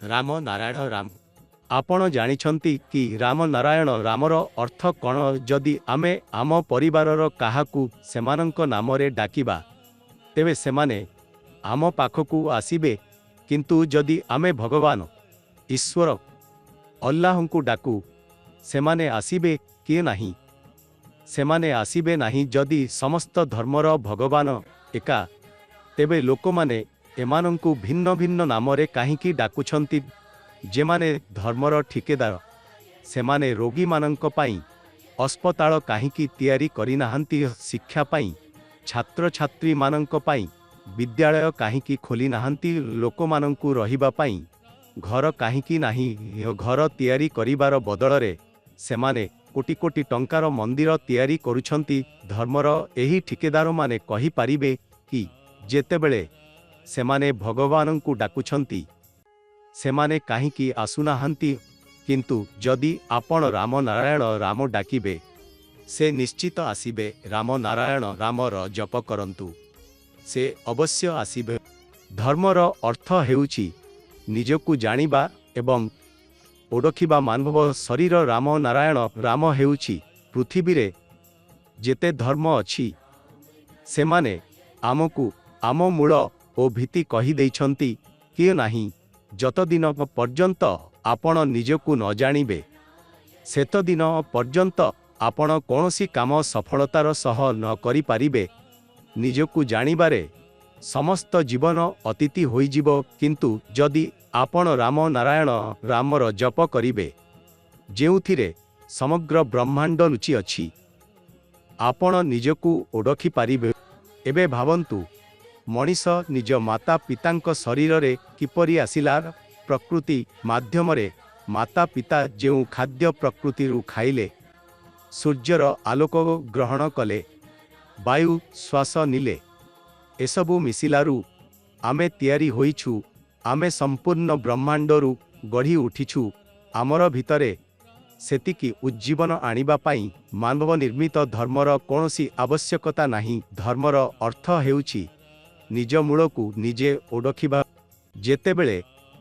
राम नारायण राम आपण जानिछंती कि राम नारायण रामर अर्थ कौन जदि आमे आम परिवारर काहाकू सेमानंक नामरे डाकिबा तेबे सेमाने आम पाखकू आसीबे किंतु जदि आमे भगवान ईश्वर अल्लाहंकु डाकू सेमाने आसीबे कि नाही सेमाने आसीबे नाही जदि समस्त धर्मर भगवान एका तेबे लोकमाने एमानंकु भिन्न भिन्न नामरे काहींकी डाकुछंती जेमाने धर्मर ठिकेदार सेमाने रोगी मानंक पाई अस्पताल काहींकी तियारी करि नाहंती शिक्षा पाई छात्र छात्री मानंक पाई विद्यालय काहींकी खोली नाहंती लोकमानंकु रहिबा पाई घर काहींकी नाही घर तियारी करिबार बदलरे सेमाने कोटी कोटी टंकार मंदिर तियारी करुछंती धर्मर एही ठिकेदार माने कहि पारिबे कि जेतेबेले सेमाने भगवानंकु डाकुछंती सेमाने काहींकी आसुनाहांती किंतु जदि आपण राम नारायण राम डाकिबे से निश्चित आसीबे राम नारायण रामर जप करंतु से अवश्य आसीबे। धर्मर अर्थ हेउछि निजकु जानिबा एवं ओडखिबा मानव शरीर राम नारायण राम हेउछि पृथ्वी रे जेते धर्म अछि सेमाने आमकु आम मूल ओ भीति कहि दैछंती कि नाही जत दिन पर्यंत आपण निजकु न जानिबे सेत दिन पर्यंत आपण कोनोसी काम सफलतार सह न करि पारिबे निजकु जानिबारे समस्त जीवन अतिथि होइजिबो किंतु जदि आपण राम नारायण रामर जप करिबे जेउथिरे समग्र ब्रह्मांड लुचि अछि आपण निजकु ओडखि पारिबे। एबे भावन्तु मनीष निज माता पितांक शरीर रे किपरि आसिलार प्रकृति माध्यमरे माता पिता जेउ खाद्य प्रकृति रु खाइले सूर्यर आलोक ग्रहण कले वायु श्वास निले एसबु मिसिलारु आमे तियारी होइछु आमे संपूर्ण ब्रह्मांडरु गढ़ी उठिछु आमर भितरे सेतिकी उज्जीवन आनिबा पाई मानव निर्मित धर्मर कोनोसी आवश्यकता नाही। धर्मर अर्थ हेउछि निज मूलकु निजे ओडखिबा जेतेबेले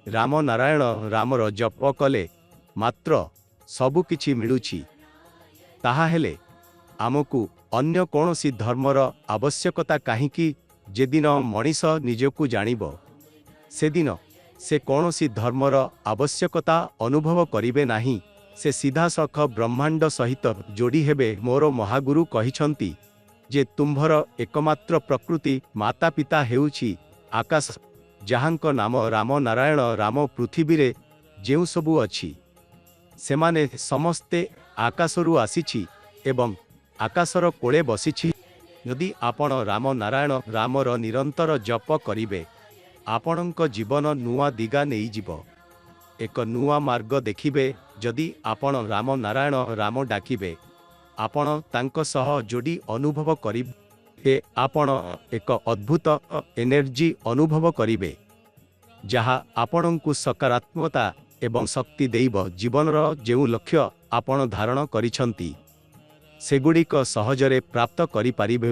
राम नारायण रामर जप कले मात्र सबु किछि मिलुछि ताहा हेले आमकु अन्य कोनोसी धर्मर आवश्यकता काहींकी जेदिन मनीष निजकु जानिबो सेदिन से कोनोसी धर्मर आवश्यकता अनुभव करिबे नाही से सीधासख ब्रह्मांड सहित जोड़ी हेबे। मोर महागुरु कहिछंती जे तुम्भर एकमात्र प्रकृति माता पिता हेउछि आकाश जहांक नाम राम नारायण राम पृथ्वी रे जेउ सबु अछि सेमाने समस्ते आकाशरु आसीछि एवं आकाशर कोळे बसिछि। यदि आपण राम नारायण रामर निरंतर जप करिबे आपणक जीवन नुआ दिगा नहीं जीव एक नुआ मार्ग देखिबे। जदि आपण राम नारायण राम डाकिबे आपण तांको सह जोड़ी अनुभव करिबे आपण एक अद्भुत एनर्जी अनुभव करिबे जहा आपणकु सकारात्मकता एवं शक्ति देइब। जीवनर जेउ लक्ष्य आपण धारण करिछंती सेगुड़िक सहजरे प्राप्त करि पारिबे।